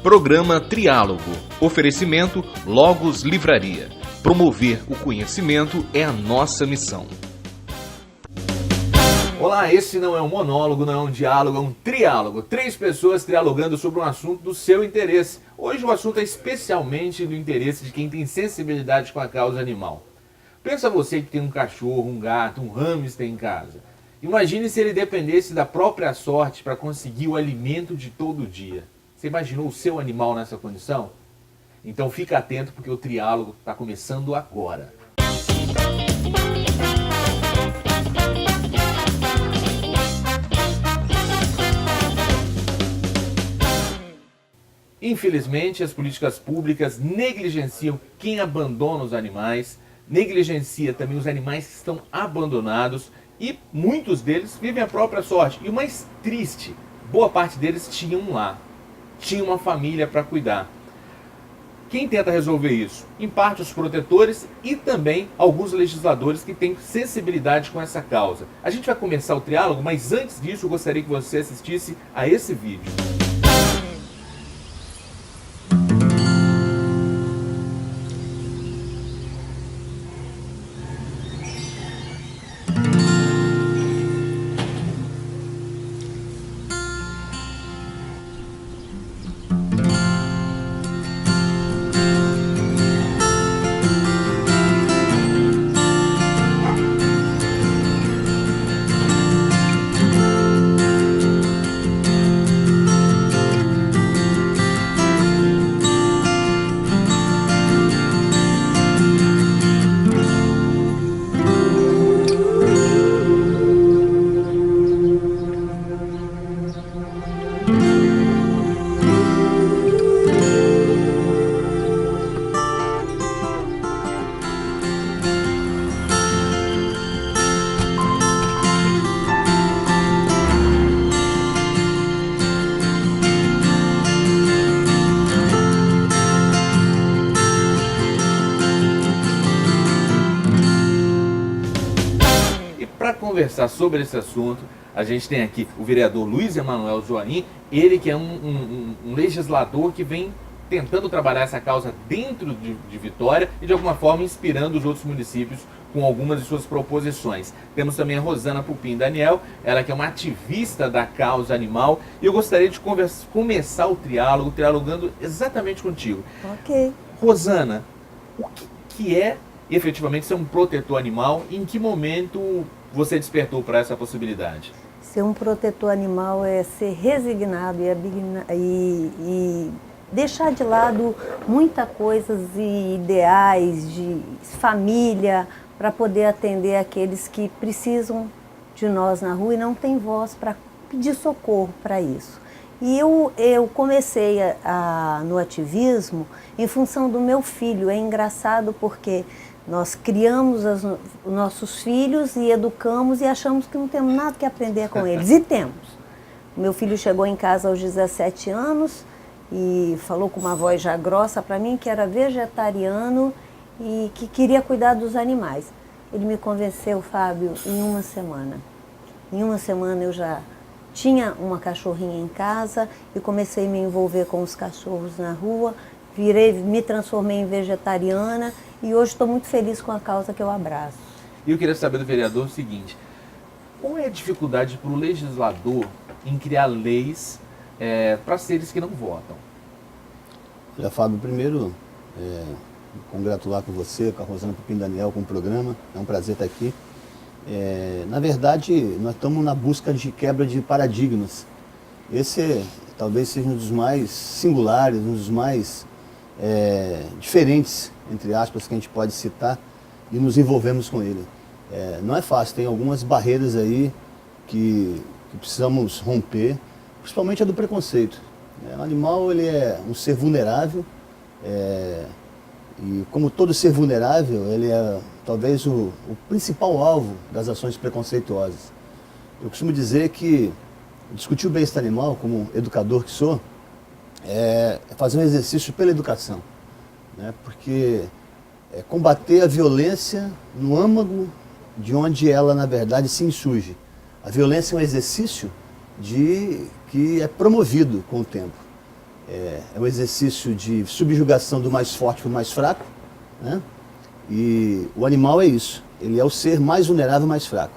Programa Triálogo. Oferecimento Logos Livraria. Promover o conhecimento é a nossa missão. Olá, esse não é um monólogo, não é um diálogo, é um triálogo. 3 pessoas dialogando sobre um assunto do seu interesse. Hoje o assunto é especialmente do interesse de quem tem sensibilidade com a causa animal. Pensa você que tem um cachorro, um gato, um hamster em casa. Imagine se ele dependesse da própria sorte para conseguir o alimento de todo dia. Você imaginou o seu animal nessa condição? Então fica atento porque o triálogo está começando agora. Infelizmente, as políticas públicas negligenciam quem abandona os animais, negligencia também os animais que estão abandonados e muitos deles vivem a própria sorte. E o mais triste, boa parte deles tinham um lar, tinha uma família para cuidar. Quem tenta resolver isso? Em parte os protetores e também alguns legisladores que têm sensibilidade com essa causa. A gente vai começar o triálogo, mas antes disso eu gostaria que você assistisse a esse vídeo. Para conversar sobre esse assunto, a gente tem aqui o vereador Luiz Emanuel Zoain, ele que é um legislador que vem tentando trabalhar essa causa dentro de Vitória e de alguma forma inspirando os outros municípios com algumas de suas proposições. Temos também a Rosana Pupim Daniel, ela que é uma ativista da causa animal, e eu gostaria de começar o triálogo, dialogando exatamente contigo. Ok. Rosana, o que é efetivamente ser um protetor animal e em que momento você despertou para essa possibilidade? Ser um protetor animal é ser resignado e deixar de lado muitas coisas e ideais de família para poder atender aqueles que precisam de nós na rua e não tem voz para pedir socorro para isso. E eu comecei no ativismo em função do meu filho. É engraçado porque nós criamos os nossos filhos e educamos e achamos que não temos nada que aprender com eles. E temos. O meu filho chegou em casa aos 17 anos e falou com uma voz já grossa para mim que era vegetariano e que queria cuidar dos animais. Ele me convenceu, Fábio, em uma semana. Em uma semana eu já tinha uma cachorrinha em casa e comecei a me envolver com os cachorros na rua. Me transformei em vegetariana e hoje estou muito feliz com a causa que eu abraço. E eu queria saber do vereador o seguinte: qual é a dificuldade para o legislador em criar leis para seres que não votam? Olha, Fábio, primeiro, me congratular com você, com a Rosana Pupim Daniel, com o programa. É um prazer estar aqui. Na verdade, nós estamos na busca de quebra de paradigmas. Esse talvez seja um dos mais singulares, um dos mais diferentes, entre aspas, que a gente pode citar, e nos envolvemos com ele. Não é fácil, tem algumas barreiras aí que precisamos romper, principalmente a do preconceito. O animal, ele é um ser vulnerável, e como todo ser vulnerável, ele é talvez o principal alvo das ações preconceituosas. Eu costumo dizer que discutir o bem-estar animal, como educador que sou, é fazer um exercício pela educação, né? Porque combater a violência no âmago de onde ela, na verdade, se insurge. A violência é um exercício que é promovido com o tempo. é um exercício de subjugação do mais forte para o mais fraco, né? E o animal é isso, ele é o ser mais vulnerável, mais fraco.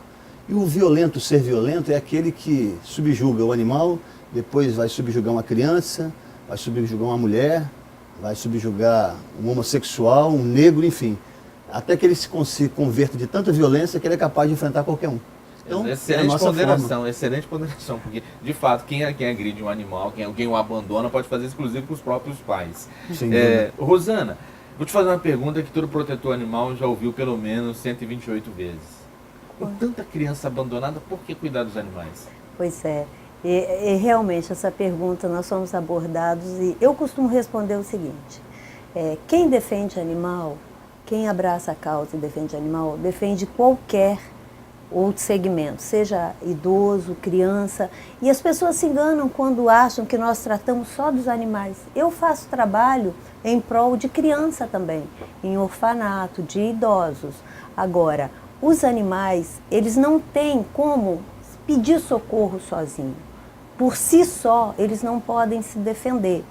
E o violento, o ser violento, é aquele que subjuga o animal, depois vai subjugar uma criança, vai subjugar uma mulher, vai subjugar um homossexual, um negro, enfim. Até que ele se converta de tanta violência que ele é capaz de enfrentar qualquer um. Então, excelente ponderação, porque de fato quem agride um animal, quem o abandona, pode fazer exclusivo com os próprios pais. Rosana, vou te fazer uma pergunta que todo protetor animal já ouviu pelo menos 128 vezes. Com tanta criança abandonada, por que cuidar dos animais? Pois é, e realmente essa pergunta nós somos abordados e eu costumo responder o seguinte, quem defende animal, quem abraça a causa e defende animal, defende qualquer outro segmento, seja idoso, criança, e as pessoas se enganam quando acham que nós tratamos só dos animais. Eu faço trabalho em prol de criança também, em orfanato, de idosos. Agora, os animais, eles não têm como pedir socorro sozinho. Por si só, eles não podem se defender.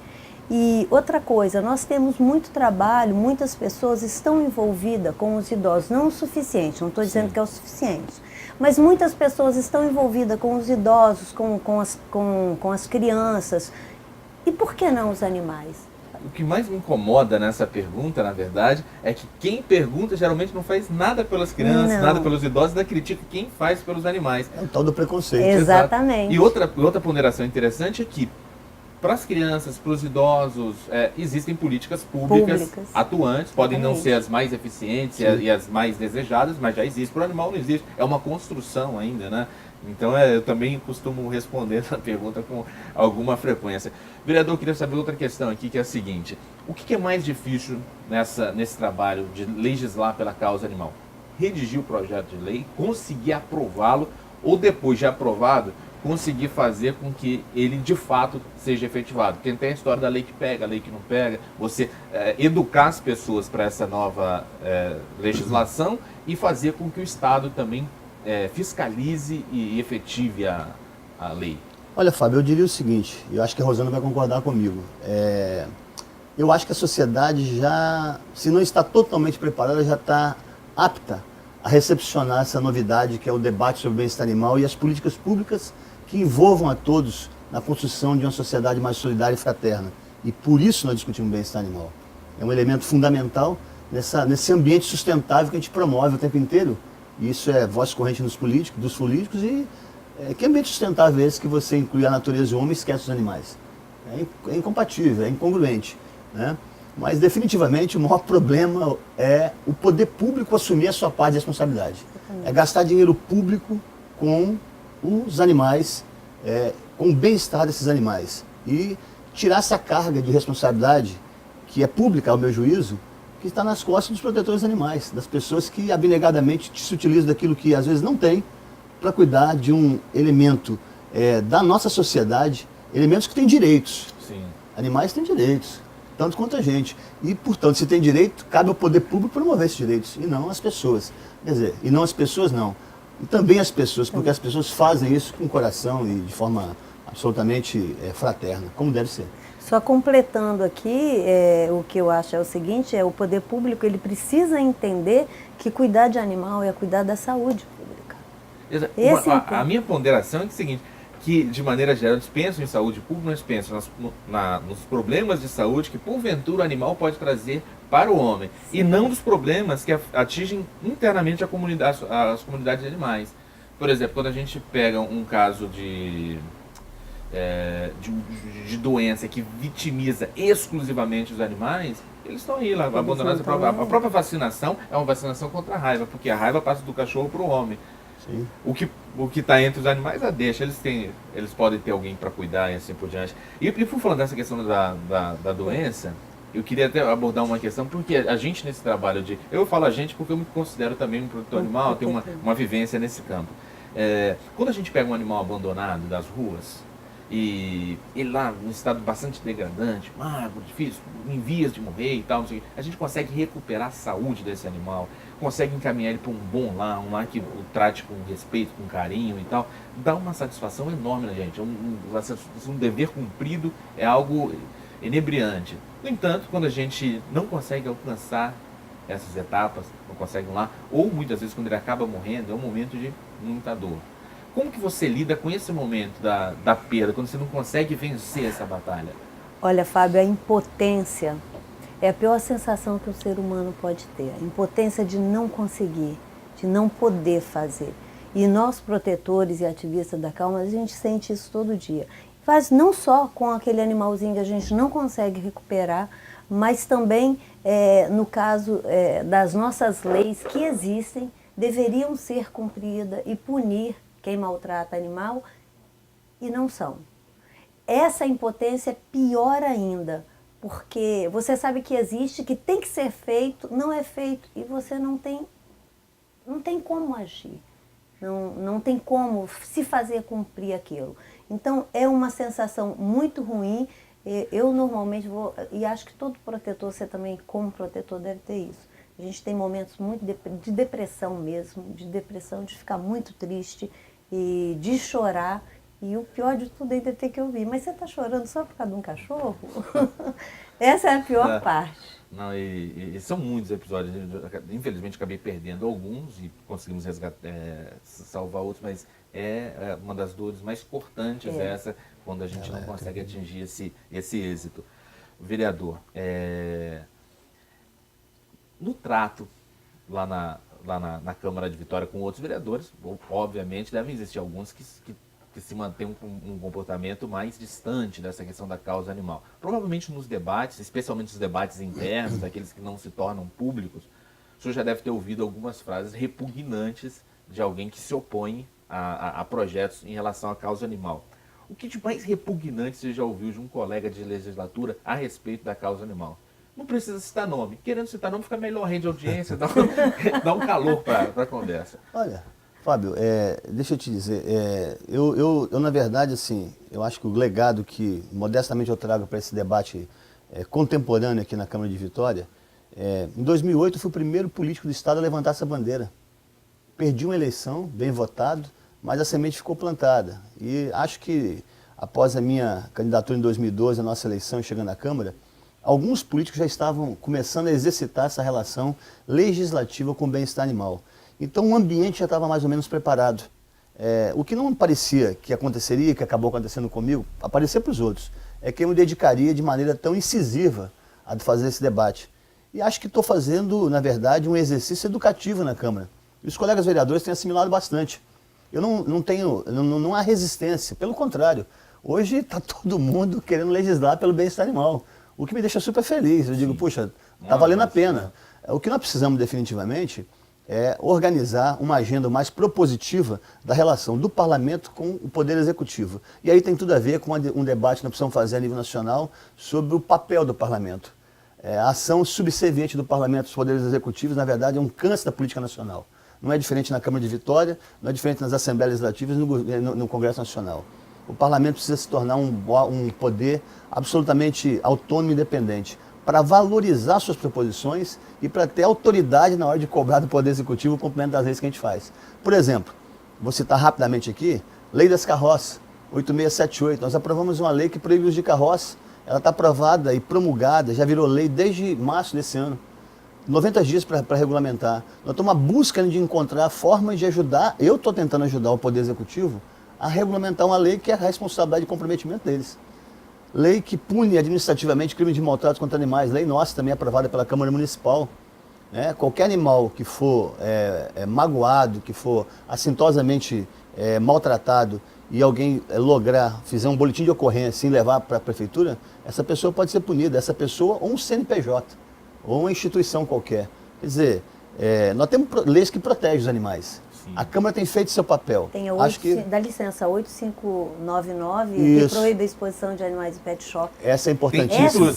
E outra coisa, nós temos muito trabalho, muitas pessoas estão envolvidas com os idosos, não o suficiente, não estou dizendo que é o suficiente, mas muitas pessoas estão envolvidas com os idosos, com as crianças, e por que não os animais? O que mais me incomoda nessa pergunta, na verdade, é que quem pergunta geralmente não faz nada pelas crianças, nada pelos idosos, ainda critica quem faz pelos animais. É o tal do preconceito. Exatamente. E outra ponderação interessante é que para as crianças, para os idosos, existem políticas públicas atuantes, podem não ser as mais eficientes e as mais desejadas, mas já existe. Para o animal não existe, é uma construção ainda, né? Então eu também costumo responder essa pergunta com alguma frequência. Vereador, eu queria saber outra questão aqui, que é a seguinte: o que é mais difícil nesse trabalho de legislar pela causa animal? Redigir o projeto de lei, conseguir aprová-lo, ou depois de aprovado, conseguir fazer com que ele de fato seja efetivado? Porque tem a história da lei que pega, a lei que não pega, você educar as pessoas para essa nova legislação e fazer com que o Estado também fiscalize e efetive a lei. Olha, Fábio, eu diria o seguinte, eu acho que a Rosana vai concordar comigo. Eu acho que a sociedade já, se não está totalmente preparada, já está apta a recepcionar essa novidade que é o debate sobre o bem-estar animal e as políticas públicas que envolvam a todos na construção de uma sociedade mais solidária e fraterna. E por isso nós discutimos bem-estar animal. É um elemento fundamental nesse ambiente sustentável que a gente promove o tempo inteiro. E isso é voz corrente dos políticos e que ambiente sustentável é esse que você inclui a natureza e o homem e esquece os animais? É incompatível, é incongruente, né? Mas definitivamente o maior problema é o poder público assumir a sua parte de responsabilidade. É gastar dinheiro público com os animais, com o bem-estar desses animais. E tirar essa carga de responsabilidade, que é pública ao meu juízo, que está nas costas dos protetores animais, das pessoas que abnegadamente se utilizam daquilo que às vezes não tem, para cuidar de um elemento da nossa sociedade, elementos que têm direitos. Sim. Animais têm direitos, tanto quanto a gente. E, portanto, se tem direito, cabe ao poder público promover esses direitos, e não as pessoas. Quer dizer, e não as pessoas não. E também as pessoas, porque as pessoas fazem isso com coração e de forma absolutamente fraterna, como deve ser. Só completando aqui, o que eu acho é o seguinte, o poder público ele precisa entender que cuidar de animal é cuidar da saúde pública. A minha ponderação é o seguinte, que de maneira geral eles pensam em saúde pública, mas pensam nos problemas de saúde que porventura o animal pode trazer para o homem. Sim. E não dos problemas que atingem internamente as comunidades de animais. Por exemplo, quando a gente pega um caso de doença que vitimiza exclusivamente os animais, eles estão aí lá, abandonados. A própria vacinação é uma vacinação contra a raiva, porque a raiva passa do cachorro para o homem. Sim. O que está entre os animais, deixa. Eles podem ter alguém para cuidar e assim por diante. E por falando dessa questão da doença, eu queria até abordar uma questão, porque a gente nesse trabalho eu falo a gente porque eu me considero também um produtor animal, tenho uma vivência nesse campo. Quando a gente pega um animal abandonado das ruas, e ele lá num estado bastante degradante, magro, difícil, em vias de morrer e tal, não sei o quê, a gente consegue recuperar a saúde desse animal, consegue encaminhar ele para um bom lar, um lar que o trate com respeito, com carinho e tal, dá uma satisfação enorme na gente, um dever cumprido, é algo inebriante. No entanto, quando a gente não consegue alcançar essas etapas, não consegue ir lá, ou muitas vezes quando ele acaba morrendo, é um momento de muita dor. Como que você lida com esse momento da perda, quando você não consegue vencer essa batalha? Olha, Fábio, a impotência é a pior sensação que o ser humano pode ter. A impotência de não conseguir, de não poder fazer. E nós, protetores e ativistas da calma, a gente sente isso todo dia. Faz não só com aquele animalzinho que a gente não consegue recuperar, mas também, no caso das nossas leis que existem, deveriam ser cumpridas e punir quem maltrata animal e não são. Essa impotência é pior ainda, porque você sabe que existe, que tem que ser feito, não é feito e você não tem como agir, não tem como se fazer cumprir aquilo. Então é uma sensação muito ruim. Eu normalmente vou, e acho que todo protetor, você também como protetor deve ter isso. A gente tem momentos muito de depressão mesmo, de ficar muito triste e de chorar. E o pior de tudo ainda tem que ouvir. Mas você está chorando só por causa de um cachorro? Essa é a pior parte. Não, e são muitos episódios. Infelizmente acabei perdendo alguns e conseguimos salvar outros, mas é uma das dores mais cortantes essa, quando a gente não consegue atingir esse êxito. Vereador, no trato lá na Câmara de Vitória com outros vereadores, obviamente devem existir alguns que se mantém um comportamento mais distante dessa questão da causa animal. Provavelmente nos debates, especialmente os debates internos, aqueles que não se tornam públicos, o senhor já deve ter ouvido algumas frases repugnantes de alguém que se opõe a projetos em relação à causa animal. O que de mais repugnante você já ouviu de um colega de legislatura a respeito da causa animal? Não precisa citar nome. Querendo citar nome, fica melhor, rende audiência, dá um calor para a conversa. Olha, Fábio, deixa eu te dizer, eu na verdade, assim, eu acho que o legado que modestamente eu trago para esse debate contemporâneo aqui na Câmara de Vitória, em 2008 eu fui o primeiro político do Estado a levantar essa bandeira. Perdi uma eleição, bem votado, mas a semente ficou plantada. E acho que após a minha candidatura em 2012, a nossa eleição chegando à Câmara, alguns políticos já estavam começando a exercitar essa relação legislativa com o bem-estar animal. Então o ambiente já estava mais ou menos preparado. O que não parecia que aconteceria, que acabou acontecendo comigo, aparecia para os outros, é que eu me dedicaria de maneira tão incisiva a fazer esse debate. E acho que estou fazendo, na verdade, um exercício educativo na Câmara. E os colegas vereadores têm assimilado bastante. Eu não há resistência, pelo contrário. Hoje está todo mundo querendo legislar pelo bem-estar animal, o que me deixa super feliz. Eu digo, puxa, está valendo a pena. O que nós precisamos definitivamente é organizar uma agenda mais propositiva da relação do parlamento com o poder executivo. E aí tem tudo a ver com um debate que nós precisamos fazer a nível nacional sobre o papel do parlamento. A ação subserviente do parlamento aos poderes executivos, na verdade, é um câncer da política nacional. Não é diferente na Câmara de Vitória, não é diferente nas Assembleias Legislativas e no Congresso Nacional. O parlamento precisa se tornar um poder absolutamente autônomo e independente, para valorizar suas proposições e para ter autoridade na hora de cobrar do Poder Executivo o cumprimento das leis que a gente faz. Por exemplo, vou citar rapidamente aqui, Lei das Carroças, 8678. Nós aprovamos uma lei que proíbe o uso de carroça. Ela está aprovada e promulgada, já virou lei desde março desse ano. 90 dias para regulamentar. Nós estamos à busca de encontrar formas de ajudar, eu estou tentando ajudar o Poder Executivo a regulamentar uma lei que é a responsabilidade e comprometimento deles. Lei que pune administrativamente crime de maltrato contra animais, lei nossa também aprovada pela Câmara Municipal. Qualquer animal que for magoado, que for assintosamente maltratado e alguém fizer um boletim de ocorrência e levar para a prefeitura, essa pessoa pode ser punida, essa pessoa ou um CNPJ, ou uma instituição qualquer. Quer dizer, nós temos leis que protegem os animais. Sim. A Câmara tem feito seu papel. Tem dá licença, 8599, que proíbe a exposição de animais em pet shop. Essa é importantíssima.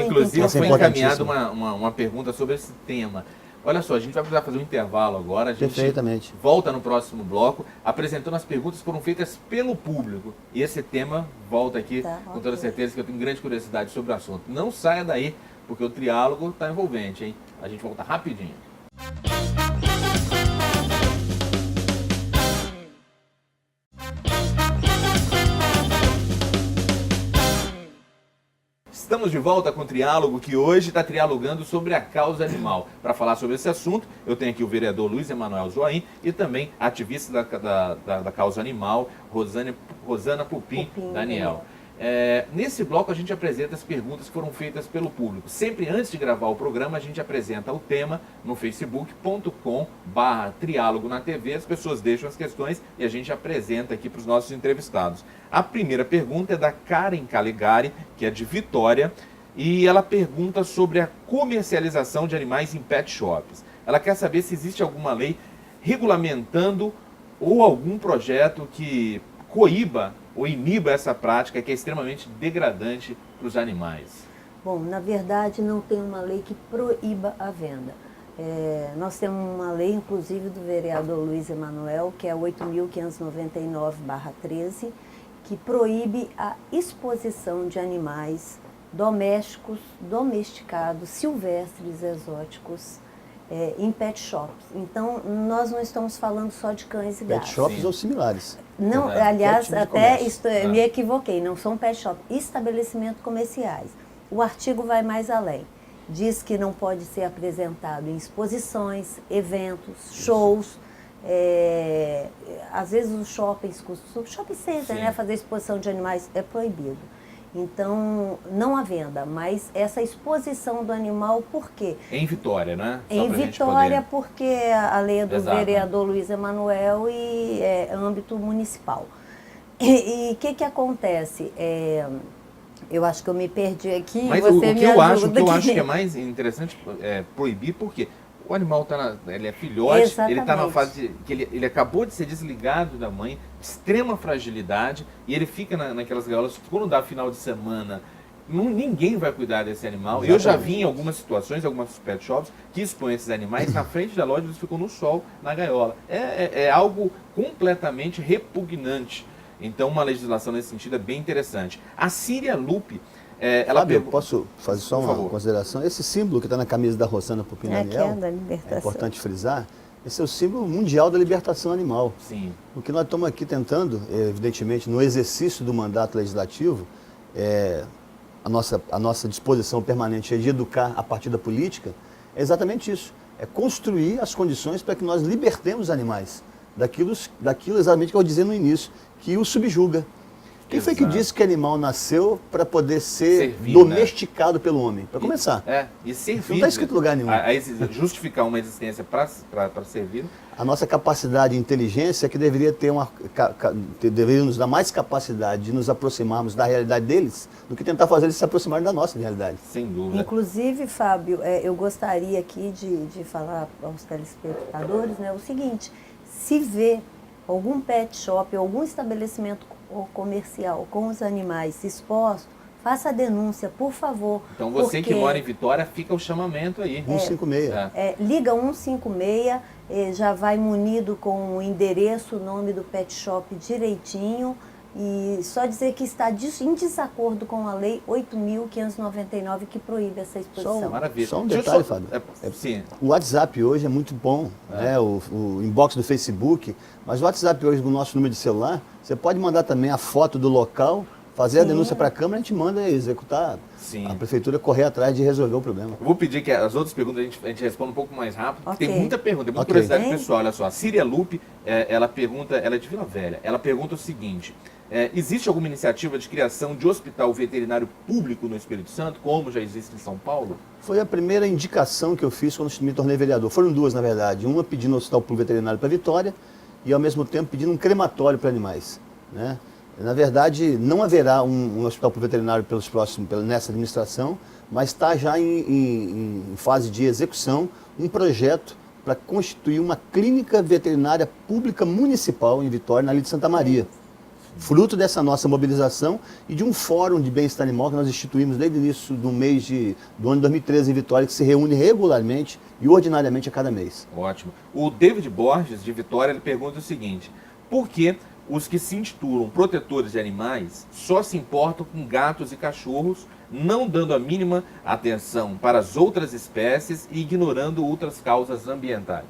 Inclusive foi encaminhada uma pergunta sobre esse tema. Olha só, a gente vai precisar fazer um intervalo agora. A gente volta no próximo bloco, apresentando as perguntas que foram feitas pelo público. E esse tema volta aqui, com toda certeza, que eu tenho grande curiosidade sobre o assunto. Não saia daí, porque o triálogo está envolvente, hein? A gente volta rapidinho. Estamos de volta com o Triálogo, que hoje está trialogando sobre a causa animal. Para falar sobre esse assunto, eu tenho aqui o vereador Luiz Emanuel Zoaim e também a ativista da causa animal, Rosana Pupim Daniel. Nesse bloco a gente apresenta as perguntas que foram feitas pelo público. Sempre antes de gravar o programa, a gente apresenta o tema no facebook.com/triálogo na TV. As pessoas deixam as questões e a gente apresenta aqui para os nossos entrevistados. A primeira pergunta é da Karen Calegari, que é de Vitória, e ela pergunta sobre a comercialização de animais em pet shops. Ela quer saber se existe alguma lei regulamentando ou algum projeto que coíba ou iniba essa prática que é extremamente degradante para os animais. Bom, na verdade não tem uma lei que proíba a venda. Nós temos uma lei, inclusive, do vereador Luiz Emanuel, que é 8.599/13, que proíbe a exposição de animais domésticos, domesticados, silvestres, exóticos, em pet shops. Então, nós não estamos falando só de cães e gatos. Pet shops ou similares. Não, É, aliás, tipo de até comércio. me equivoquei, não são pet shops, estabelecimentos comerciais. O artigo vai mais além. Diz que não pode ser apresentado em exposições, eventos, shows. Às vezes os shoppings, shopping center, né, fazer exposição de animais é proibido. Então, não há venda, mas essa exposição do animal, por quê? Em Vitória, né? Só Em pra gente Vitória, poder- porque a lei é do Exato. vereador Luiz Emanuel e é âmbito municipal. E o que acontece? Eu acho que eu me perdi aqui, Mas você o me que eu acho ajuda que é mais interessante é proibir, porque o animal ele é filhote, ele está na Exatamente. fase de, que ele acabou de ser desligado da mãe, extrema fragilidade, e ele fica naquelas gaiolas, quando dá final de semana, ninguém vai cuidar desse animal. Exatamente. Eu já vi em algumas situações, algumas pet shops, que expõem esses animais na frente da loja, eles ficam no sol, na gaiola. É algo completamente repugnante. Então, uma legislação nesse sentido é bem interessante. A Síria Lupe, ela Fábio, pergunta... posso fazer só Por uma favor. consideração? Esse símbolo que está na camisa da Rosana Pupim que Daniel, é da é libertação. importante frisar, esse é o símbolo mundial da libertação animal. Sim. O que nós estamos aqui tentando, evidentemente, no exercício do mandato legislativo, a nossa disposição permanente é de educar a partir da política, é exatamente isso. É construir as condições para que nós libertemos animais daquilo exatamente que eu dizia no início, que o subjuga. Quem foi que Exato. disse que animal nasceu para poder ser Servir, domesticado pelo homem? Para começar. E servir. Não está escrito em lugar nenhum. Justificar uma existência para servir. A nossa capacidade de inteligência é que deveria deveria nos dar mais capacidade de nos aproximarmos da realidade deles do que tentar fazer eles se aproximarem da nossa realidade. Sem dúvida. Inclusive, Fábio, eu gostaria aqui de falar aos telespectadores, né, o seguinte: se vê algum pet shop, algum estabelecimento comercial com os animais expostos, faça a denúncia, por favor. Então você que porque, mora em Vitória, fica o chamamento aí. 156. liga 156, já vai munido com o endereço, o nome do pet shop direitinho, e só dizer que está em desacordo com a lei 8.599 que proíbe essa exposição. Maravilha. Só um Deixa detalhe, eu Fábio. Sim. O WhatsApp hoje é muito bom, né? O inbox do Facebook, mas o WhatsApp hoje, no nosso número de celular, você pode mandar também a foto do local, fazer a denúncia para a Câmara, a gente manda executar. Sim. A Prefeitura correr atrás de resolver o problema. Eu vou pedir que as outras perguntas a gente responda um pouco mais rápido, porque Ok. tem muita pergunta, tem muita Ok. curiosidade Tem? pessoal. Olha só, a Síria Lupe, ela é de Vila Velha, ela pergunta o seguinte: existe alguma iniciativa de criação de hospital veterinário público no Espírito Santo, como já existe em São Paulo? Foi a primeira indicação que eu fiz quando me tornei vereador. Foram duas, na verdade. Uma pedindo um hospital público veterinário para Vitória e, ao mesmo tempo, pedindo um crematório para animais, né? Na verdade, não haverá um hospital público veterinário nessa administração, mas está já em fase de execução um projeto para constituir uma clínica veterinária pública municipal em Vitória, na Ilha de Santa Maria. Fruto dessa nossa mobilização e de um fórum de bem-estar animal que nós instituímos desde o início do ano de 2013 em Vitória, que se reúne regularmente e ordinariamente a cada mês. Ótimo. O David Borges, de Vitória, ele pergunta o seguinte: por que os que se intitulam protetores de animais só se importam com gatos e cachorros, não dando a mínima atenção para as outras espécies e ignorando outras causas ambientais?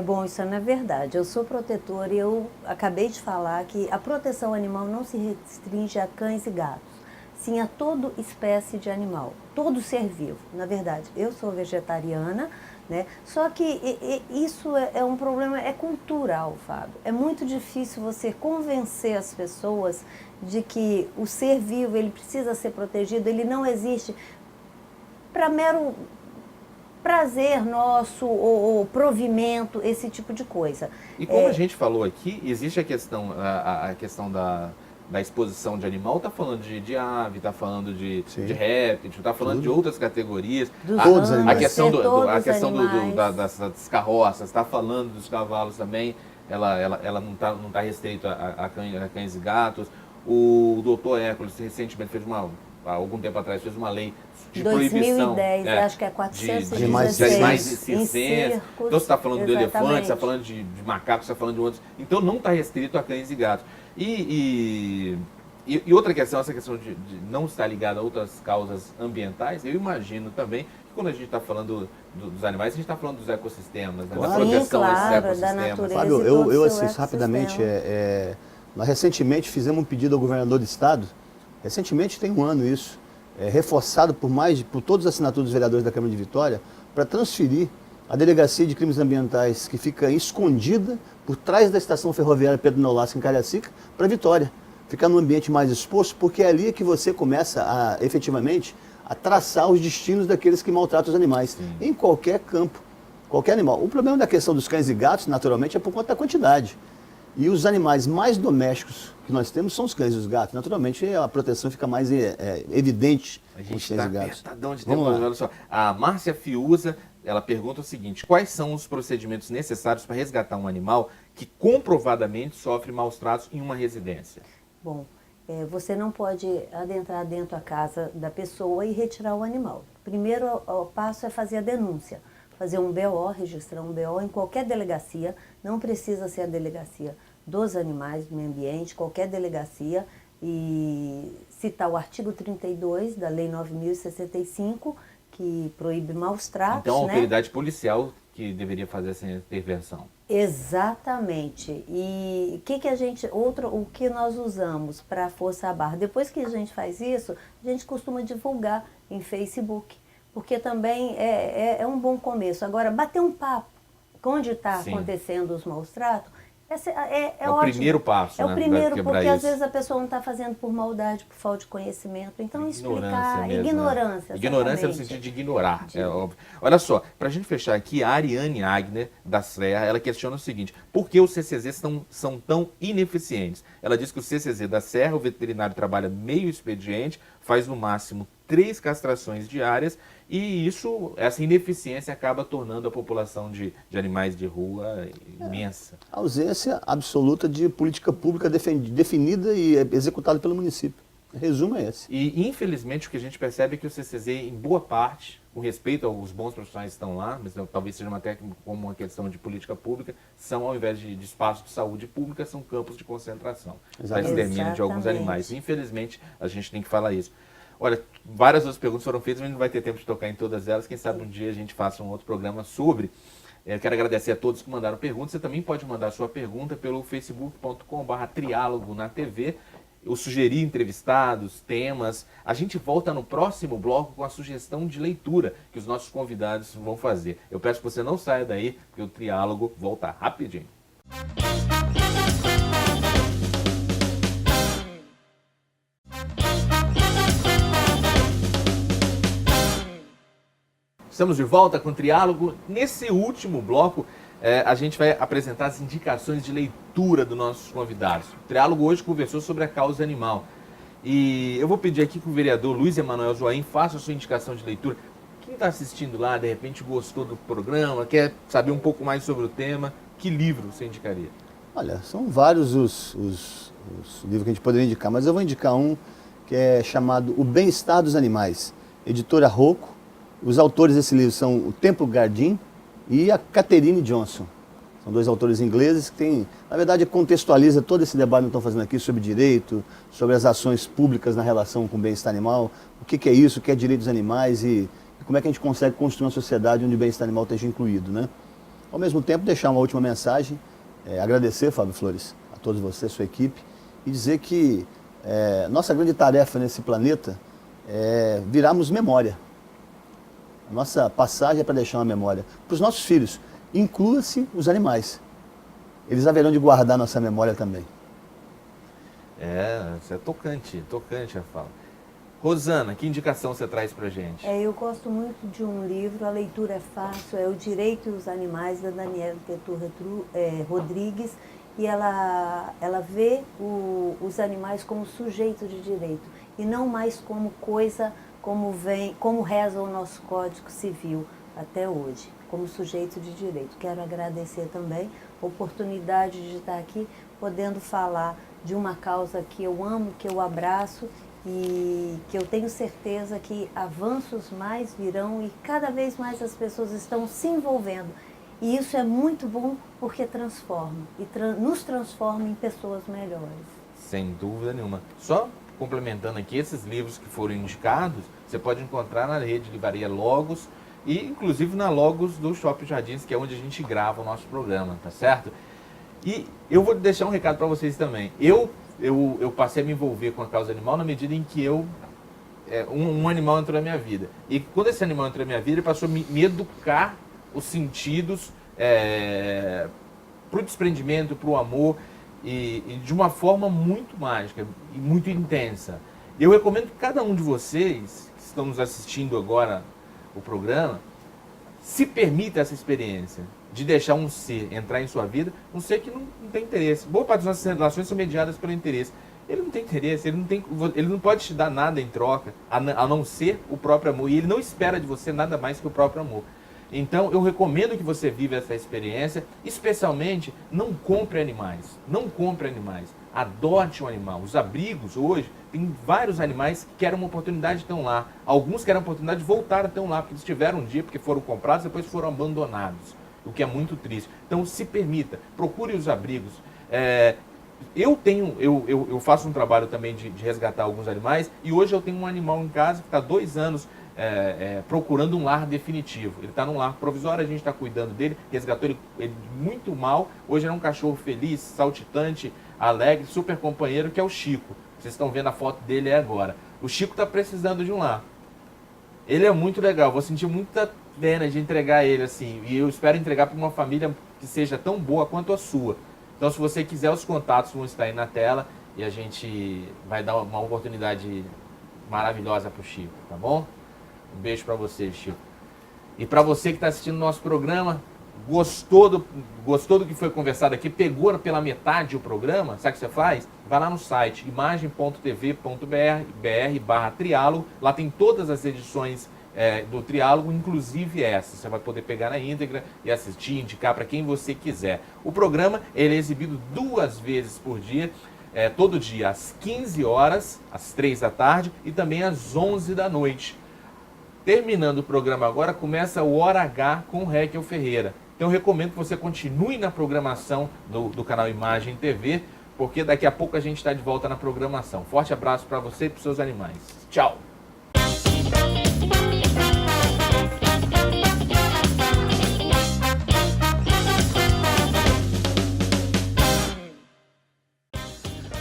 Bom, isso não é verdade. Eu sou protetora e eu acabei de falar que a proteção animal não se restringe a cães e gatos. sim a toda espécie de animal, todo ser vivo. Na verdade, eu sou vegetariana, né? Só que isso é um problema, é cultural, Fábio. É muito difícil você convencer as pessoas de que o ser vivo, ele precisa ser protegido, ele não existe para mero prazer nosso ou provimento, esse tipo de coisa. E como a gente falou aqui, existe a questão da exposição de animal, está falando de ave, está falando de réptil, está falando de outras categorias. Todos os A animais. questão das carroças, está falando dos cavalos também, ela não tá restrito a cães e gatos. O doutor Hércules recentemente fez algum tempo atrás, fez uma lei de 2010, proibição. acho que é 416. De animais em circenses. circos, Então você está falando de elefantes, exatamente. você está falando de macacos, você está falando de outros. Então não está restrito a cães e gatos. E outra questão, essa questão de não estar ligada a outras causas ambientais, eu imagino também que quando a gente está falando dos animais, a gente está falando dos ecossistemas, né, da proteção desses da ecossistemas. natureza. Fábio, e todo eu o assim, seu rapidamente, ecossistema. nós recentemente fizemos um pedido ao governador do estado, recentemente tem um ano isso, reforçado por todas as assinaturas dos vereadores da Câmara de Vitória, para transferir a Delegacia de Crimes Ambientais, que fica escondida por trás da estação ferroviária Pedro Nolasco, em Cariacica, para Vitória. Ficar num ambiente mais exposto, porque é ali que você começa efetivamente a traçar os destinos daqueles que maltratam os animais, em qualquer campo, qualquer animal. O problema da questão dos cães e gatos, naturalmente, é por conta da quantidade. E os animais mais domésticos que nós temos são os cães e os gatos. Naturalmente, a proteção fica mais evidente A com os gente cães está e gatos. apertadão de Vamos tempo. lá. Olha só. A Márcia Fiuza, ela pergunta o seguinte: quais são os procedimentos necessários para resgatar um animal que comprovadamente sofre maus tratos em uma residência? Bom, você não pode adentrar dentro da casa da pessoa e retirar o animal. Primeiro o passo é fazer a denúncia, fazer um BO, registrar um BO em qualquer delegacia, não precisa ser a delegacia dos animais, do meio ambiente, qualquer delegacia, e citar o artigo 32 da Lei 9.065, que proíbe maus tratos. Então a né? autoridade policial que deveria fazer essa intervenção. Exatamente. E o que nós usamos para forçar a barra? Depois que a gente faz isso, a gente costuma divulgar em Facebook, porque também é um bom começo. Agora, bater um papo onde está acontecendo os maus tratos, é o ótimo. Primeiro passo, É o primeiro, pra porque quebrar às isso. vezes a pessoa não está fazendo por maldade, por falta de conhecimento. Então explicar, mesmo, né? ignorância. Ignorância no exatamente. sentido de ignorar, é óbvio. Olha só, para a gente fechar aqui, a Ariane Agner, da Serra, ela questiona o seguinte: por que os CCZs são tão ineficientes? Ela diz que o CCZ da Serra, o veterinário trabalha meio expediente, faz no máximo 3 castrações diárias, e essa ineficiência acaba tornando a população de animais de rua imensa. A ausência absoluta de política pública definida e executada pelo município. O resumo é esse. E, infelizmente, o que a gente percebe é que o CCZ, em boa parte, com respeito aos bons profissionais que estão lá, mas talvez seja até como uma questão de política pública, ao invés de espaços de saúde pública, são campos de concentração para extermínio de alguns animais. Infelizmente, a gente tem que falar isso. Olha, várias outras perguntas foram feitas, mas não vai ter tempo de tocar em todas elas. Quem sabe um dia a gente faça um outro programa sobre. Eu quero agradecer a todos que mandaram perguntas. Você também pode mandar sua pergunta pelo facebook.com/triálogo na TV. Eu sugeri entrevistados, temas. A gente volta no próximo bloco com a sugestão de leitura que os nossos convidados vão fazer. Eu peço que você não saia daí, porque o Triálogo volta rapidinho. Estamos de volta com o Triálogo. Nesse último bloco, a gente vai apresentar as indicações de leitura dos nossos convidados. O Triálogo hoje conversou sobre a causa animal. E eu vou pedir aqui que o vereador Luiz Emanuel Joaim faça a sua indicação de leitura. Quem está assistindo lá, de repente gostou do programa, quer saber um pouco mais sobre o tema, que livro você indicaria? Olha, são vários os livros que a gente poderia indicar, mas eu vou indicar um que é chamado O Bem-Estar dos Animais, editora Rocco. Os autores desse livro são o Temple Grandin e a Catherine Johnson. São 2 autores ingleses que têm, na verdade, contextualiza todo esse debate que nós estamos fazendo aqui sobre direito, sobre as ações públicas na relação com o bem-estar animal, o que é isso, o que é direito dos animais e como é que a gente consegue construir uma sociedade onde o bem-estar animal esteja incluído, né? Ao mesmo tempo, deixar uma última mensagem, agradecer, Fábio Flores, a todos vocês, sua equipe, e dizer que Nossa grande tarefa nesse planeta é virarmos memória. A nossa passagem é para deixar uma memória para os nossos filhos. Inclua-se os animais. Eles haverão de guardar nossa memória também. Isso é tocante a fala. Rosana, que indicação você traz pra gente? Eu gosto muito de um livro, a leitura é fácil, é O Direito e os Animais, da Daniela Rodrigues, e ela vê os animais como sujeito de direito, e não mais como coisa, como reza o nosso Código Civil até hoje, como sujeito de direito. Quero agradecer também a oportunidade de estar aqui, podendo falar de uma causa que eu amo, que eu abraço, e que eu tenho certeza que avanços mais virão e cada vez mais as pessoas estão se envolvendo. E isso é muito bom porque transforma, e nos transforma em pessoas melhores. Sem dúvida nenhuma. Só complementando aqui, esses livros que foram indicados, você pode encontrar na rede livraria Logos e inclusive na Logos do Shopping Jardins, que é onde a gente grava o nosso programa, tá certo? E eu vou deixar um recado para vocês também. Eu passei a me envolver com a causa animal na medida em que um animal entrou na minha vida. E quando esse animal entrou na minha vida, ele passou a me educar os sentidos para o desprendimento, para o amor, e de uma forma muito mágica e muito intensa. Eu recomendo que cada um de vocês que estão nos assistindo agora o programa se permita essa experiência de deixar um ser entrar em sua vida, um ser que não tem interesse. Boa parte das nossas relações são mediadas pelo interesse. Ele não tem interesse, ele não pode te dar nada em troca, a não ser o próprio amor. E ele não espera de você nada mais que o próprio amor. Então, eu recomendo que você viva essa experiência, especialmente, não compre animais. Não compre animais. Adote um animal. Os abrigos, hoje, tem vários animais que querem uma oportunidade de estar lá. Alguns querem a oportunidade de voltar a estar lá, porque eles tiveram um dia, porque foram comprados, depois foram abandonados. O que é muito triste. Então, se permita, procure os abrigos. Eu faço um trabalho também de resgatar alguns animais, e hoje eu tenho um animal em casa que está 2 anos procurando um lar definitivo. Ele está num lar provisório, a gente está cuidando dele, resgatou ele muito mal. Hoje é um cachorro feliz, saltitante, alegre, super companheiro, que é o Chico. Vocês estão vendo a foto dele agora. O Chico está precisando de um lar. Ele é muito legal, vou sentir muita pena de entregar ele assim, e eu espero entregar para uma família que seja tão boa quanto a sua. Então, se você quiser, os contatos vão estar aí na tela e a gente vai dar uma oportunidade maravilhosa para o Chico, tá bom? Um beijo para você, Chico. E para você que está assistindo o nosso programa, gostou do que foi conversado aqui, pegou pela metade o programa, sabe o que você faz? Vai lá no site imagem.tv.br/triálogo, lá tem todas as edições do Triálogo, inclusive essa. Você vai poder pegar na íntegra e assistir, indicar para quem você quiser. O programa ele é exibido 2 vezes por dia, todo dia às 15 horas, às 3 da tarde e também às 11 da noite. Terminando o programa agora, começa o Hora H com o Raquel Ferreira. Então eu recomendo que você continue na programação do canal Imagem TV, porque daqui a pouco a gente está de volta na programação. Forte abraço para você e para os seus animais. Tchau!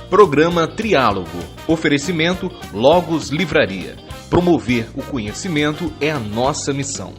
Programa Triálogo. Oferecimento Logos Livraria. Promover o conhecimento é a nossa missão.